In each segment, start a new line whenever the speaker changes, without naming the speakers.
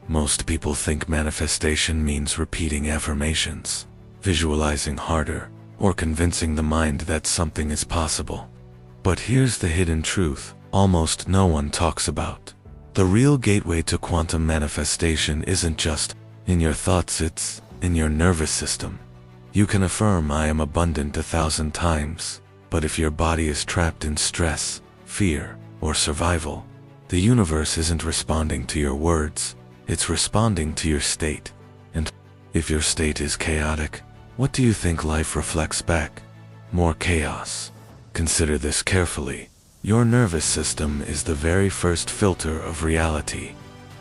Most people think manifestation means repeating affirmations, visualizing harder, or convincing the mind that something is possible. But here's the hidden truth almost no one talks about. The real gateway to quantum manifestation isn't just in your thoughts, it's in your nervous system. You can affirm "I am abundant" 1,000 times, but if your body is trapped in stress, fear, or survival, the universe isn't responding to your words, it's responding to your state. And if your state is chaotic, what do you think life reflects back? More chaos. Consider this carefully. Your nervous system is the very first filter of reality.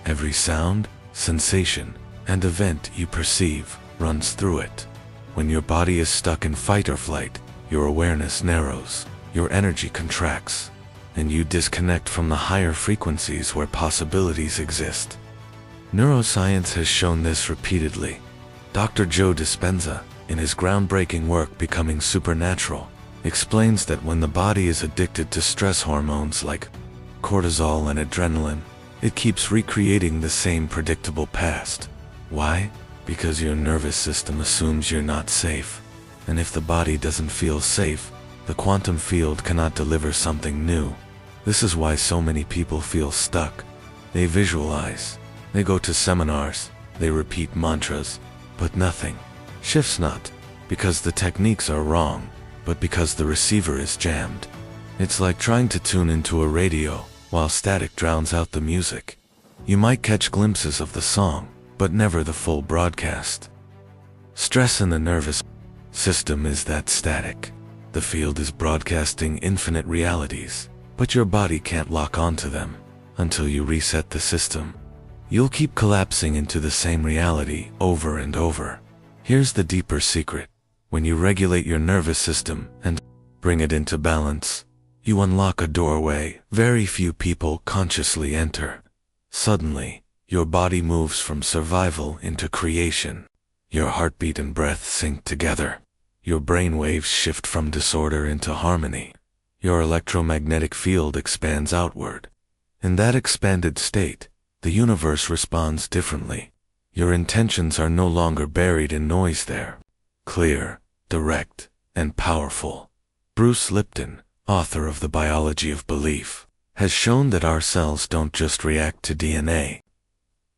Every sound, sensation, and event you perceive runs through it. When your body is stuck in fight or flight, your awareness narrows, your energy contracts, and you disconnect from the higher frequencies where possibilities exist. Neuroscience has shown this repeatedly. Dr. Joe Dispenza, in his groundbreaking work Becoming Supernatural, explains that when the body is addicted to stress hormones like cortisol and adrenaline, it keeps recreating the same predictable past. Why? Because your nervous system assumes you're not safe. And if the body doesn't feel safe, the quantum field cannot deliver something new. This is why so many people feel stuck. They visualize, they go to seminars, they repeat mantras, but nothing shifts, not because the techniques are wrong, but because the receiver is jammed. It's like trying to tune into a radio while static drowns out the music. You might catch glimpses of the song, but never the full broadcast. Stress in the nervous system is that static. The field is broadcasting infinite realities, but your body can't lock onto them until you reset the system. You'll keep collapsing into the same reality over and over. Here's the deeper secret. When you regulate your nervous system and bring it into balance, you unlock a doorway very few people consciously enter. Suddenly, your body moves from survival into creation. Your heartbeat and breath sync together. Your brain waves shift from disorder into harmony. Your electromagnetic field expands outward. In that expanded state, the universe responds differently. Your intentions are no longer buried in noise there. Clear, direct, and powerful. Bruce Lipton, author of The Biology of Belief, has shown that our cells don't just react to DNA.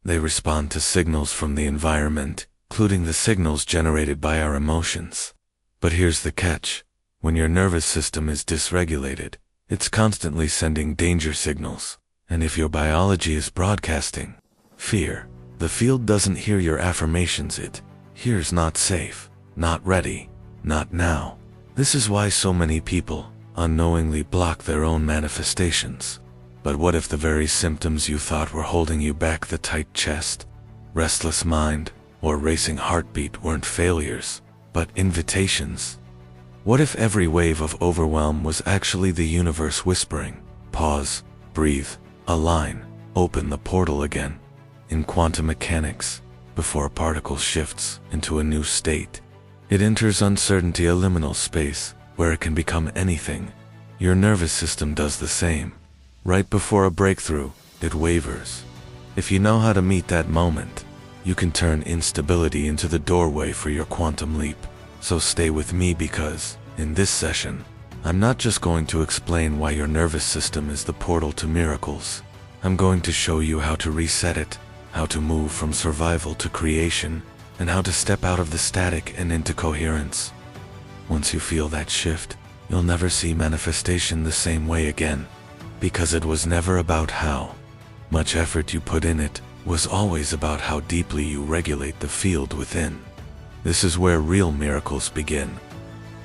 They respond to signals from the environment, including the signals generated by our emotions. But here's the catch. When your nervous system is dysregulated, it's constantly sending danger signals. And if your biology is broadcasting fear, the field doesn't hear your affirmations, it hears "not safe, not ready, not now." This is why so many people unknowingly block their own manifestations. But what if the very symptoms you thought were holding you back, the tight chest, restless mind, or racing heartbeat, weren't failures, but invitations? What if every wave of overwhelm was actually the universe whispering, "Pause, breathe, align, open the portal again"? In quantum mechanics, before a particle shifts into a new state, it enters uncertainty, a liminal space, where it can become anything. Your nervous system does the same. Right before a breakthrough, it wavers. If you know how to meet that moment, you can turn instability into the doorway for your quantum leap. So stay with me, because, in this session, I'm not just going to explain why your nervous system is the portal to miracles. I'm going to show you how to reset it, how to move from survival to creation, and how to step out of the static and into coherence. Once you feel that shift, you'll never see manifestation the same way again, because it was never about how much effort you put in, it was always about how deeply you regulate the field within. This is where real miracles begin.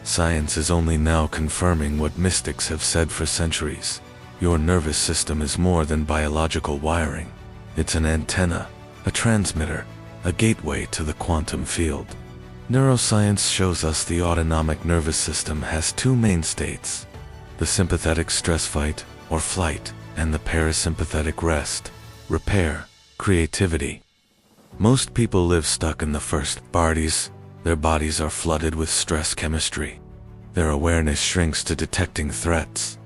Science is only now confirming what mystics have said for centuries. Your nervous system is more than biological wiring. It's an antenna, a transmitter, a gateway to the quantum field. Neuroscience shows us the autonomic nervous system has two main states: the sympathetic stress, fight or flight, and the parasympathetic rest, repair, creativity. Most people live stuck in the first parties. Their bodies are flooded with stress chemistry. Their awareness shrinks to detecting threats.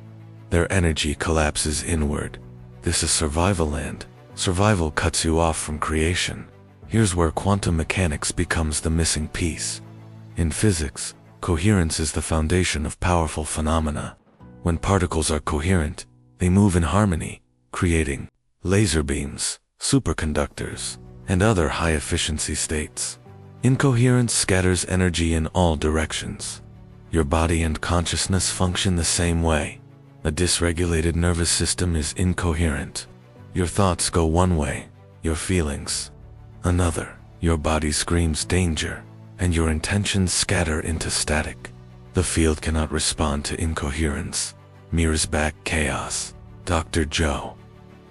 Their energy collapses inward. This is survival land, Survival cuts you off from creation. Here's where quantum mechanics becomes the missing piece. In physics, coherence is the foundation of powerful phenomena. When particles are coherent, they move in harmony, creating laser beams, superconductors, and other high-efficiency states. Incoherence scatters energy in all directions. Your body and consciousness function the same way. A dysregulated nervous system is incoherent. Your thoughts go one way, your feelings another. Your body screams danger, and your intentions scatter into static. The field cannot respond to incoherence, mirrors back chaos. Dr. Joe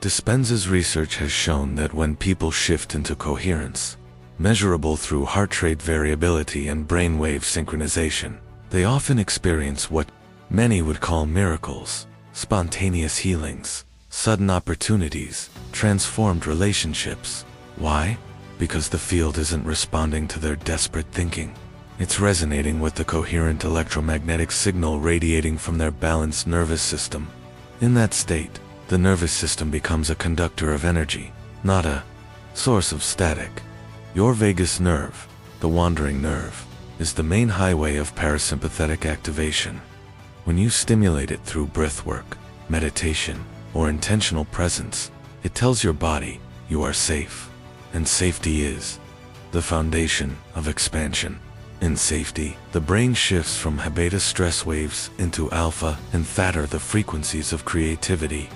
Dispenza's research has shown that when people shift into coherence, measurable through heart rate variability and brainwave synchronization, they often experience what many would call miracles, spontaneous healings, sudden opportunities, transformed relationships. Why? Because the field isn't responding to their desperate thinking. It's resonating with the coherent electromagnetic signal radiating from their balanced nervous system. In that state, the nervous system becomes a conductor of energy, not a source of static. Your vagus nerve, the wandering nerve, is the main highway of parasympathetic activation. When you stimulate it through breathwork, meditation, or intentional presence, it tells your body you are safe. And safety is the foundation of expansion. In safety, the brain shifts from beta stress waves into alpha and theta, the frequencies of creativity,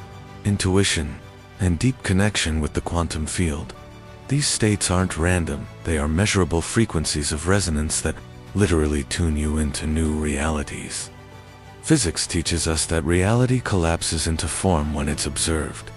intuition, and deep connection with the quantum field. These states aren't random, they are measurable frequencies of resonance that literally tune you into new realities. Physics teaches us that reality collapses into form when it's observed.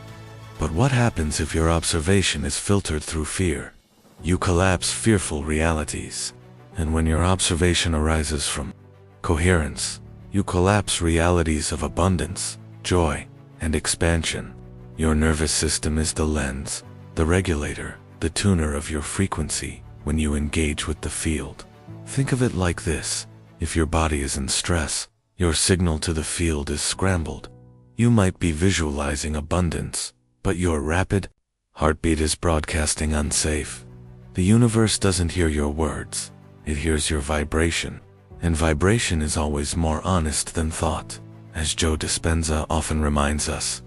But what happens if your observation is filtered through fear? You collapse fearful realities. And when your observation arises from coherence, you collapse realities of abundance, joy, and expansion. Your nervous system is the lens, the regulator, the tuner of your frequency when you engage with the field. Think of it like this: if your body is in stress, your signal to the field is scrambled. You might be visualizing abundance, but your rapid heartbeat is broadcasting unsafe. The universe doesn't hear your words, it hears your vibration, and vibration is always more honest than thought. As Joe Dispenza often reminds us,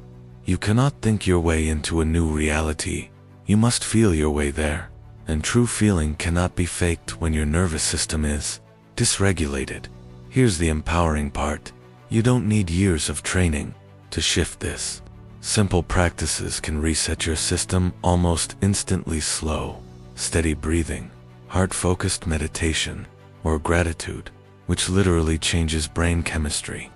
you cannot think your way into a new reality, you must feel your way there, and true feeling cannot be faked when your nervous system is dysregulated. Here's the empowering part: you don't need years of training to shift this. Simple practices can reset your system almost instantly. Slow, steady breathing, heart-focused meditation, or gratitude, which literally changes brain chemistry.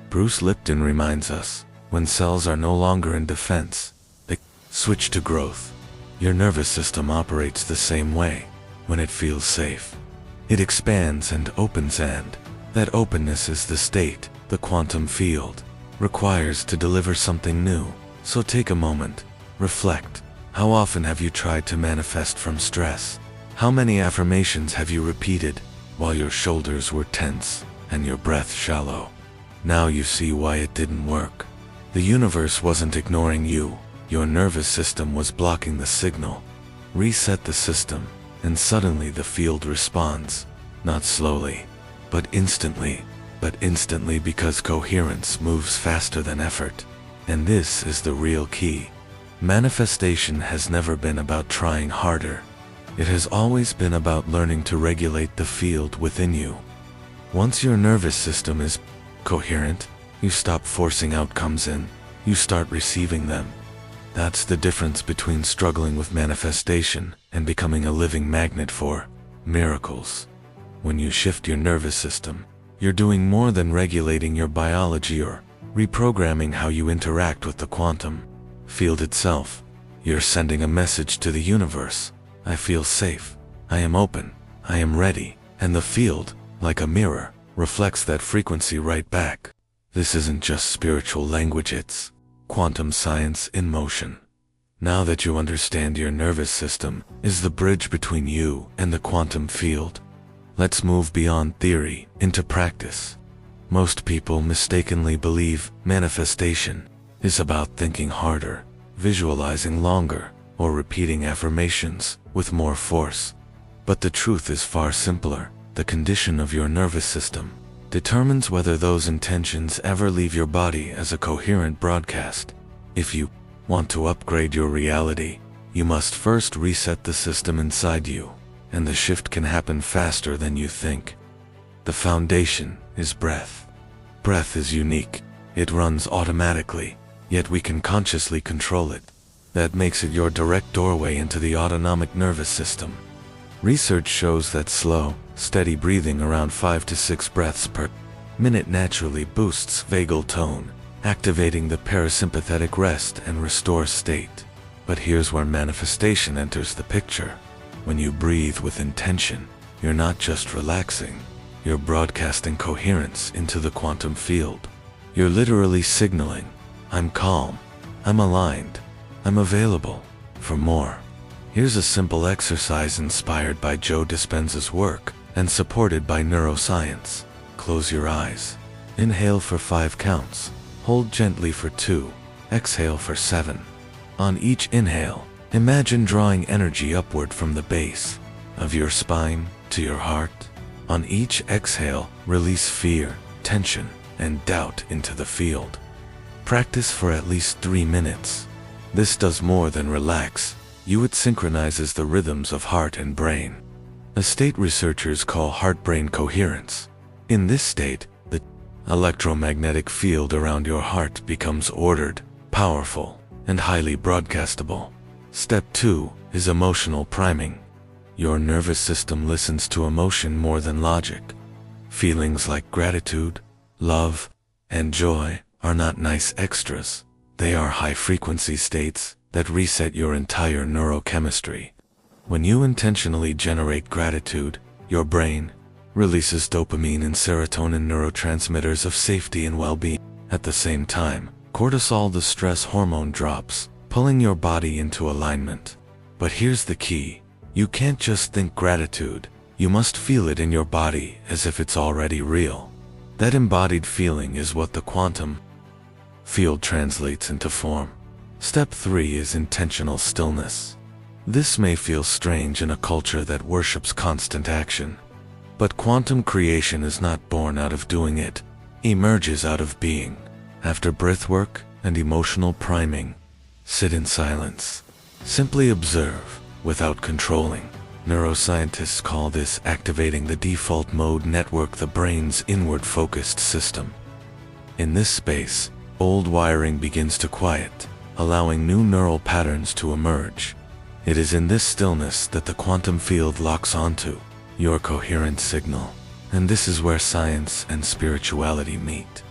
Bruce Lipton reminds us, when cells are no longer in defense, they switch to growth. Your nervous system operates the same way. When it feels safe, it expands and opens, and that openness is the state the quantum field requires to deliver something new. So take a moment, reflect. How often have you tried to manifest from stress? How many affirmations have you repeated while your shoulders were tense and your breath shallow? Now you see why it didn't work. The universe wasn't ignoring you, your nervous system was blocking the signal. Reset the system, and suddenly the field responds, not slowly, but instantly, because coherence moves faster than effort. And this is the real key. Manifestation has never been about trying harder. It has always been about learning to regulate the field within you. Once your nervous system is coherent, you stop forcing outcomes in, you start receiving them. That's the difference between struggling with manifestation and becoming a living magnet for miracles. When you shift your nervous system, you're doing more than regulating your biology or reprogramming how you interact with the quantum field itself. You're sending a message to the universe: I feel safe, I am open, I am ready, and the field, like a mirror, reflects that frequency right back. This isn't just spiritual language, it's quantum science in motion. Now that you understand your nervous system is the bridge between you and the quantum field, let's move beyond theory into practice. Most people mistakenly believe manifestation is about thinking harder, visualizing longer, or repeating affirmations with more force. But the truth is far simpler. The condition of your nervous system determines whether those intentions ever leave your body as a coherent broadcast. If you want to upgrade your reality, you must first reset the system inside you, and the shift can happen faster than you think. The foundation is breath. Breath is unique. It runs automatically, yet we can consciously control it. That makes it your direct doorway into the autonomic nervous system. Research shows that slow, steady breathing around 5 to 6 breaths per minute naturally boosts vagal tone, activating the parasympathetic rest and restore state. But here's where manifestation enters the picture. When you breathe with intention, you're not just relaxing, you're broadcasting coherence into the quantum field. You're literally signaling, I'm calm, I'm aligned, I'm available for more. Here's a simple exercise inspired by Joe Dispenza's work and supported by neuroscience. Close your eyes. Inhale for 5 counts. Hold gently for 2. Exhale for 7. On each inhale, imagine drawing energy upward from the base of your spine to your heart. On each exhale, release fear, tension, and doubt into the field. Practice for at least 3 minutes. This does more than relax. It synchronizes the rhythms of heart and brain, a state researchers call heart-brain coherence. In this state, the electromagnetic field around your heart becomes ordered, powerful, and highly broadcastable. Step 2 is emotional priming. Your nervous system listens to emotion more than logic. Feelings like gratitude, love, and joy are not nice extras. They are high-frequency states that reset your entire neurochemistry. When you intentionally generate gratitude, your brain releases dopamine and serotonin, neurotransmitters of safety and well-being. At the same time, cortisol, the stress hormone, drops, pulling your body into alignment. But here's the key. You can't just think gratitude. You must feel it in your body as if it's already real. That embodied feeling is what the quantum field translates into form. Step 3 is intentional stillness. This may feel strange in a culture that worships constant action. But quantum creation is not born out of doing it, emerges out of being. After breathwork and emotional priming, sit in silence. Simply observe, without controlling. Neuroscientists call this activating the default mode network, the brain's inward-focused system. In this space, old wiring begins to quiet, allowing new neural patterns to emerge. It is in this stillness that the quantum field locks onto your coherent signal, and this is where science and spirituality meet.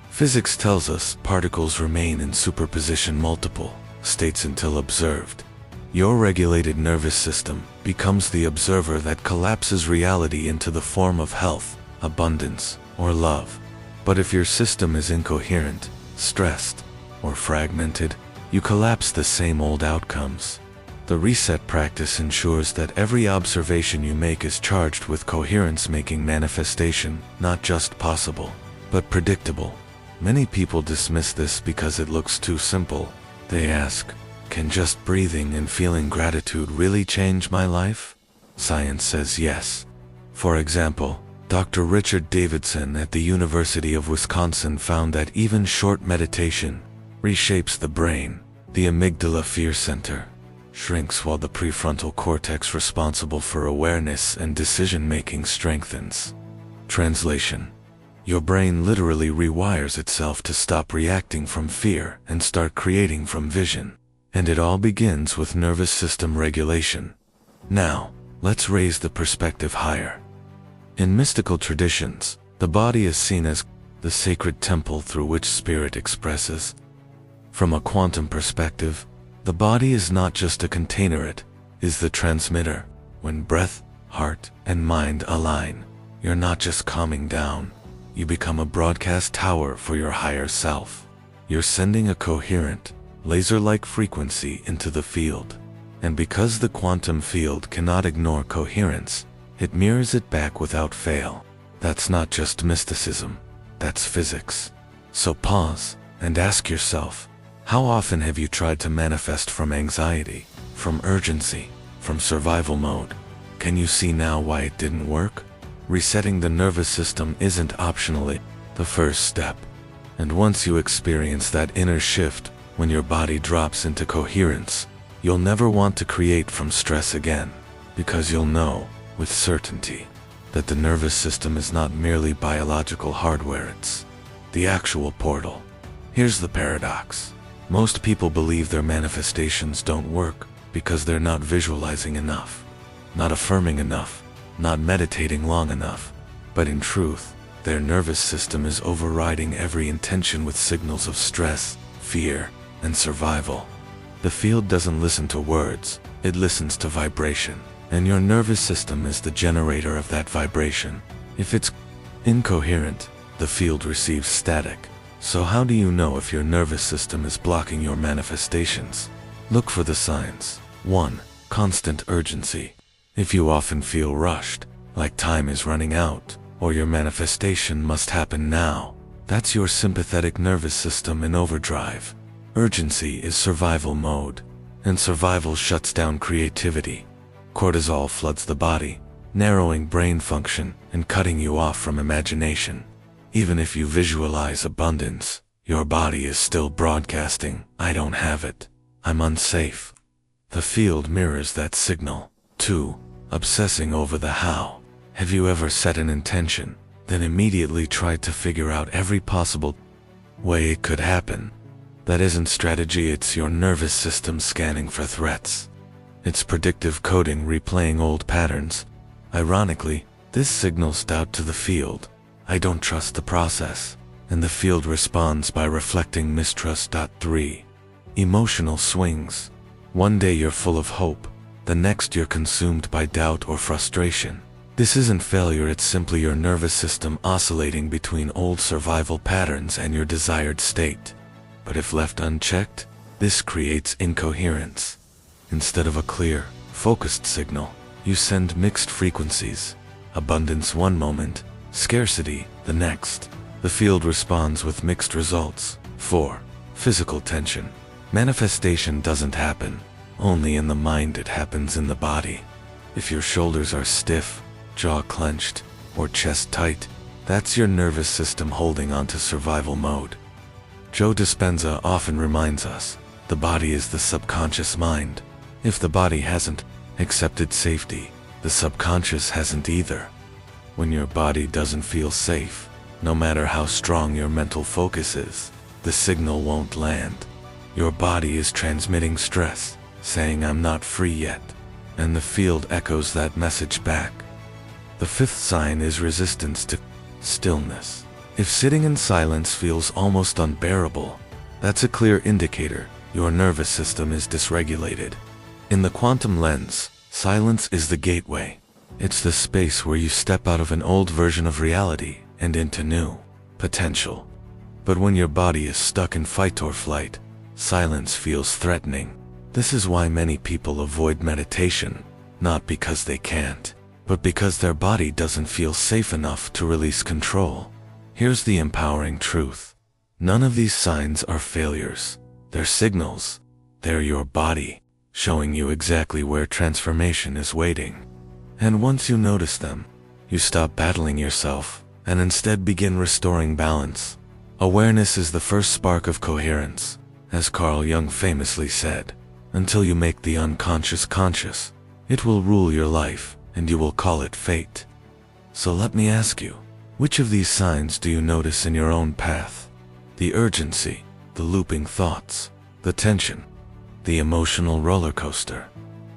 Physics tells us particles remain in superposition multiple states until observed. Your regulated nervous system becomes the observer that collapses reality into the form of health, abundance, or love. But if your system is incoherent, stressed, or fragmented, you collapse the same old outcomes. The reset practice ensures that every observation you make is charged with coherence, making manifestation not just possible, but predictable. Many people dismiss this because it looks too simple. They ask, can just breathing and feeling gratitude really change my life? Science says yes. For example, Dr. Richard Davidson at the University of Wisconsin found that even short meditation reshapes the brain. The amygdala, fear center, shrinks while the prefrontal cortex, responsible for awareness and decision-making, strengthens. Translation: your brain literally rewires itself to stop reacting from fear and start creating from vision. And it all begins with nervous system regulation. Now, let's raise the perspective higher. In mystical traditions, the body is seen as the sacred temple through which spirit expresses. From a quantum perspective, the body is not just a container, it is the transmitter. When breath, heart, and mind align, you're not just calming down, you become a broadcast tower for your higher self. You're sending a coherent, laser-like frequency into the field. And because the quantum field cannot ignore coherence, it mirrors it back without fail. That's not just mysticism, that's physics. So pause and ask yourself, How often have you tried to manifest from anxiety, from urgency, from survival mode? Can you see now why it didn't work? Resetting the nervous system isn't optionally the first step. And once you experience that inner shift, when your body drops into coherence, you'll never want to create from stress again, because you'll know, with certainty, that the nervous system is not merely biological hardware, it's the actual portal. Here's the paradox. Most people believe their manifestations don't work because they're not visualizing enough, not affirming enough, not meditating long enough. But in truth, their nervous system is overriding every intention with signals of stress, fear, and survival. The field doesn't listen to words, it listens to vibration, and your nervous system is the generator of that vibration. If it's incoherent, the field receives static. So how do you know if your nervous system is blocking your manifestations? Look for the signs. 1. Constant urgency. If you often feel rushed, like time is running out, or your manifestation must happen now, that's your sympathetic nervous system in overdrive. Urgency is survival mode, and survival shuts down creativity. Cortisol floods the body, narrowing brain function and cutting you off from imagination. Even if you visualize abundance, your body is still broadcasting, "I don't have it. I'm unsafe." The field mirrors that signal. 2. Obsessing over the how. Have you ever set an intention, then immediately tried to figure out every possible way it could happen? That isn't strategy, it's your nervous system scanning for threats. It's predictive coding replaying old patterns. Ironically, this signals doubt to the field. "I don't trust the process," and the field responds by reflecting mistrust. 3. Emotional swings. One day you're full of hope, the next you're consumed by doubt or frustration. This isn't failure, it's simply your nervous system oscillating between old survival patterns and your desired state. But if left unchecked, this creates incoherence. Instead of a clear, focused signal, you send mixed frequencies. Abundance one moment, scarcity the next. The field responds with mixed results. 4. Physical tension. Manifestation doesn't happen only in the mind, it happens in the body. If your shoulders are stiff, jaw clenched, or chest tight, that's your nervous system holding on to survival mode. Joe Dispenza often reminds us, the body is the subconscious mind. If the body hasn't accepted safety, the subconscious hasn't either. When your body doesn't feel safe, no matter how strong your mental focus is, the signal won't land. Your body is transmitting stress, saying "I'm not free yet," and the field echoes that message back. The 5th sign is resistance to stillness. If sitting in silence feels almost unbearable, that's a clear indicator your nervous system is dysregulated. In the quantum lens, silence is the gateway. It's the space where you step out of an old version of reality and into new potential. But when your body is stuck in fight or flight, silence feels threatening. This is why many people avoid meditation, not because they can't, but because their body doesn't feel safe enough to release control. Here's the empowering truth. None of these signs are failures. They're signals. They're your body, showing you exactly where transformation is waiting. And once you notice them, you stop battling yourself, and instead begin restoring balance. Awareness is the first spark of coherence, as Carl Jung famously said. Until you make the unconscious conscious, it will rule your life, and you will call it fate. So let me ask you, which of these signs do you notice in your own path? The urgency, the looping thoughts, the tension, the emotional roller coaster?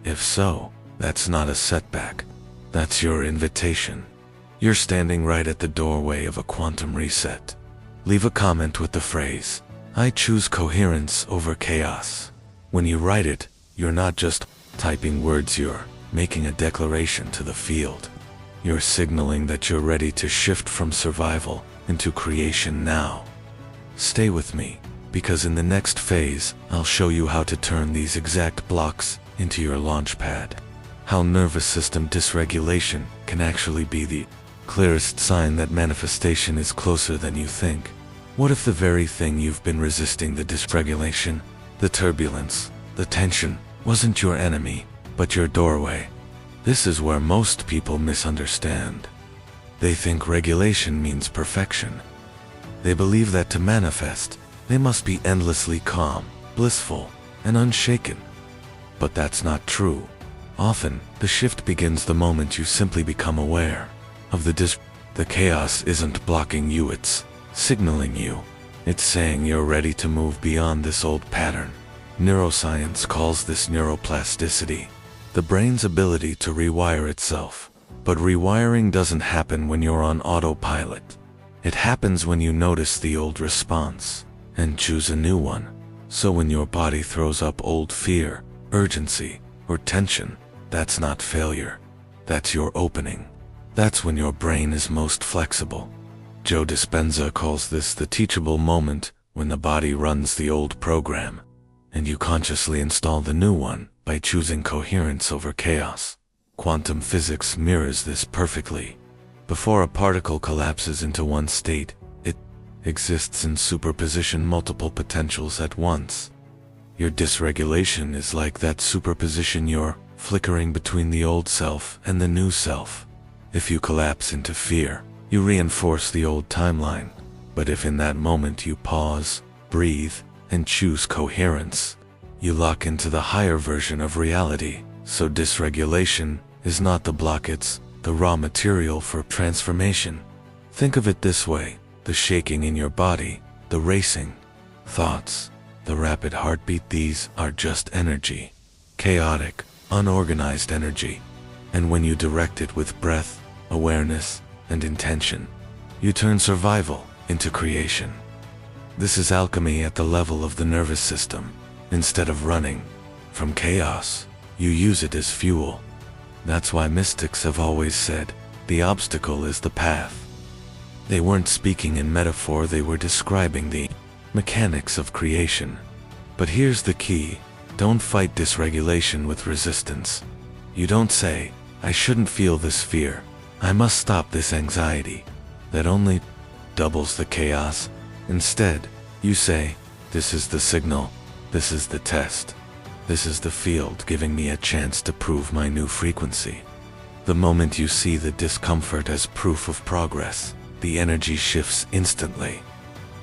If so, that's not a setback. That's your invitation. You're standing right at the doorway of a quantum reset. Leave a comment with the phrase, "I choose coherence over chaos." When you write it, you're not just typing words, you're making a declaration to the field. You're signaling that you're ready to shift from survival into creation now. Stay with me, because in the next phase, I'll show you how to turn these exact blocks into your launch pad. How nervous system dysregulation can actually be the clearest sign that manifestation is closer than you think. What if the very thing you've been resisting, the dysregulation, the turbulence, the tension, wasn't your enemy, but your doorway? This is where most people misunderstand. They think regulation means perfection. They believe that to manifest, they must be endlessly calm, blissful, and unshaken. But that's not true. Often, the shift begins the moment you simply become aware of the chaos isn't blocking you, it's signaling you. It's saying you're ready to move beyond this old pattern. Neuroscience calls this neuroplasticity, the brain's ability to rewire itself. But rewiring doesn't happen when you're on autopilot. It happens when you notice the old response and choose a new one. So when your body throws up old fear, urgency, or tension, that's not failure. That's your opening. That's when your brain is most flexible. Joe Dispenza calls this the teachable moment, when the body runs the old program, and you consciously install the new one by choosing coherence over chaos. Quantum physics mirrors this perfectly. Before a particle collapses into one state, it exists in superposition multiple potentials at once. Your dysregulation is like that superposition. You're flickering between the old self and the new self. If you collapse into fear, you reinforce the old timeline. But if in that moment you pause, breathe, and choose coherence, you lock into the higher version of reality. So dysregulation is not the block, it's the raw material for transformation. Think of it this way: the shaking in your body, the racing thoughts, the rapid heartbeat, these are just energy. Chaotic, unorganized energy. And when you direct it with breath, awareness, and intention, you turn survival into creation. This is alchemy at the level of the nervous system. Instead of running from chaos, you use it as fuel. That's why mystics have always said, the obstacle is the path. They weren't speaking in metaphor, they were describing the mechanics of creation. But here's the key: don't fight dysregulation with resistance. You don't say, I shouldn't feel this fear, I must stop this anxiety. That only doubles the chaos. Instead, you say, this is the signal, this is the test, this is the field giving me a chance to prove my new frequency. The moment you see the discomfort as proof of progress, the energy shifts instantly.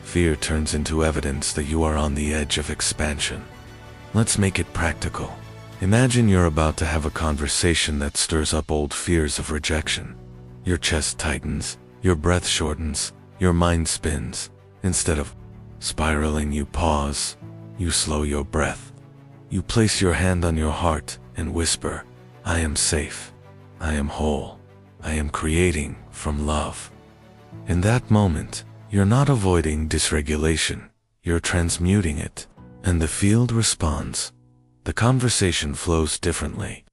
Fear turns into evidence that you are on the edge of expansion. Let's make it practical. Imagine you're about to have a conversation that stirs up old fears of rejection. Your chest tightens, your breath shortens, your mind spins. Instead of spiraling, you pause, you slow your breath. You place your hand on your heart and whisper, I am safe, I am whole, I am creating from love. In that moment, you're not avoiding dysregulation, you're transmuting it, and the field responds. The conversation flows differently.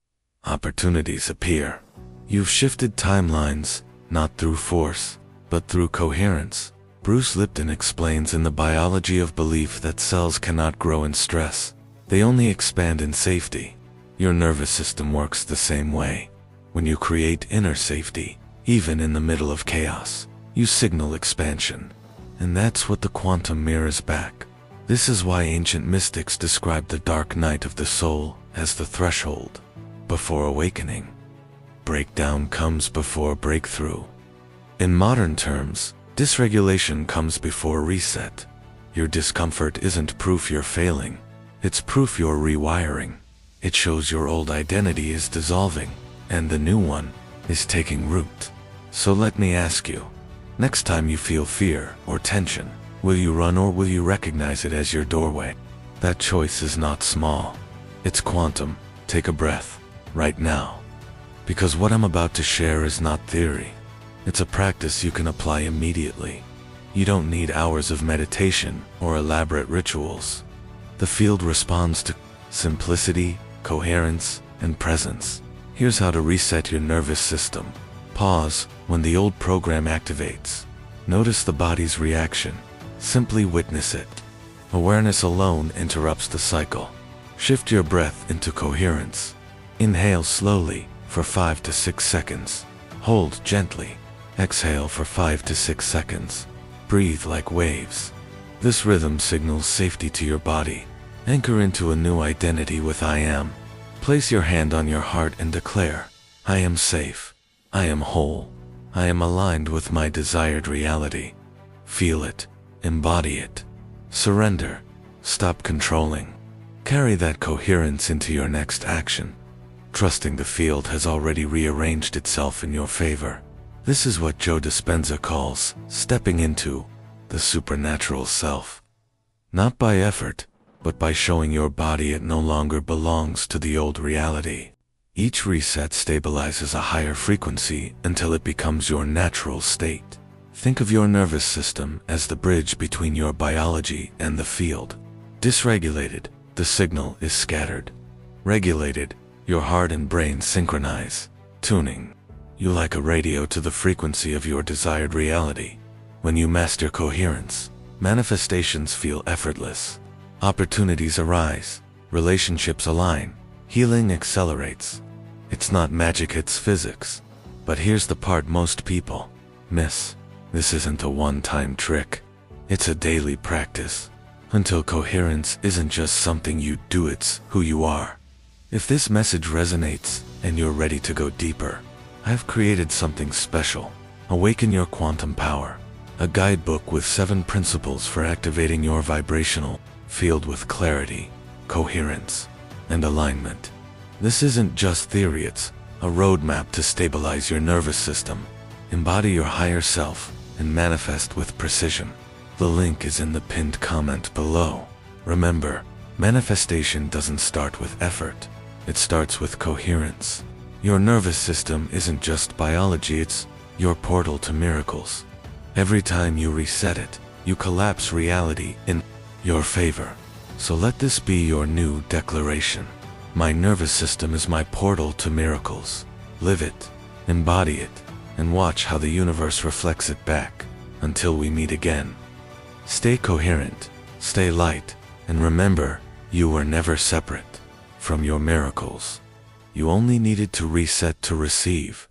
Opportunities appear. You've shifted timelines, not through force, but through coherence. Bruce Lipton explains in The Biology of Belief that cells cannot grow in stress. They only expand in safety. Your nervous system works the same way. When you create inner safety, even in the middle of chaos, you signal expansion. And that's what the quantum mirrors back. This is why ancient mystics described the dark night of the soul as the threshold before awakening. Breakdown comes before breakthrough. In modern terms, dysregulation comes before reset. Your discomfort isn't proof you're failing, it's proof you're rewiring. It shows your old identity is dissolving, and the new one is taking root. So let me ask you, next time you feel fear or tension, will you run or will you recognize it as your doorway? That choice is not small. It's quantum. Take a breath, right now. Because what I'm about to share is not theory. It's a practice you can apply immediately. You don't need hours of meditation or elaborate rituals. The field responds to simplicity, coherence, and presence. Here's how to reset your nervous system. Pause when the old program activates. Notice the body's reaction. Simply witness it. Awareness alone interrupts the cycle. Shift your breath into coherence. Inhale slowly for 5 to 6 seconds. Hold gently. Exhale for 5 to 6 seconds. breathe like waves. This rhythm signals safety to your body. Anchor into a new identity with I am. Place your hand on your heart and declare, I am safe. I am whole. I am aligned with my desired reality. Feel it. Embody it. Surrender. Stop controlling. Carry that coherence into your next action, trusting the field has already rearranged itself in your favor. This is what Joe Dispenza calls stepping into the supernatural self. Not by effort, but by showing your body it no longer belongs to the old reality. Each reset stabilizes a higher frequency until it becomes your natural state. Think of your nervous system as the bridge between your biology and the field. Dysregulated, the signal is scattered. Regulated, your heart and brain synchronize, tuning you like a radio to the frequency of your desired reality. When you master coherence, manifestations feel effortless. Opportunities arise, relationships align, healing accelerates. It's not magic, it's physics. But here's the part most people miss. This isn't a one-time trick. It's a daily practice. Until coherence isn't just something you do, it's who you are. If this message resonates and you're ready to go deeper, I've created something special. Awaken Your Quantum Power, a guidebook with 7 principles for activating your vibrational field with clarity, coherence, and alignment. This isn't just theory, it's a roadmap to stabilize your nervous system, embody your higher self, and manifest with precision. The link is in the pinned comment below. Remember, manifestation doesn't start with effort. It starts with coherence. Your nervous system isn't just biology, it's your portal to miracles. Every time you reset it, you collapse reality in your favor. So let this be your new declaration. My nervous system is my portal to miracles. Live it, embody it, and watch how the universe reflects it back. Until we meet again. Stay coherent, stay light, and remember, you were never separate from your miracles. You only needed to reset to receive.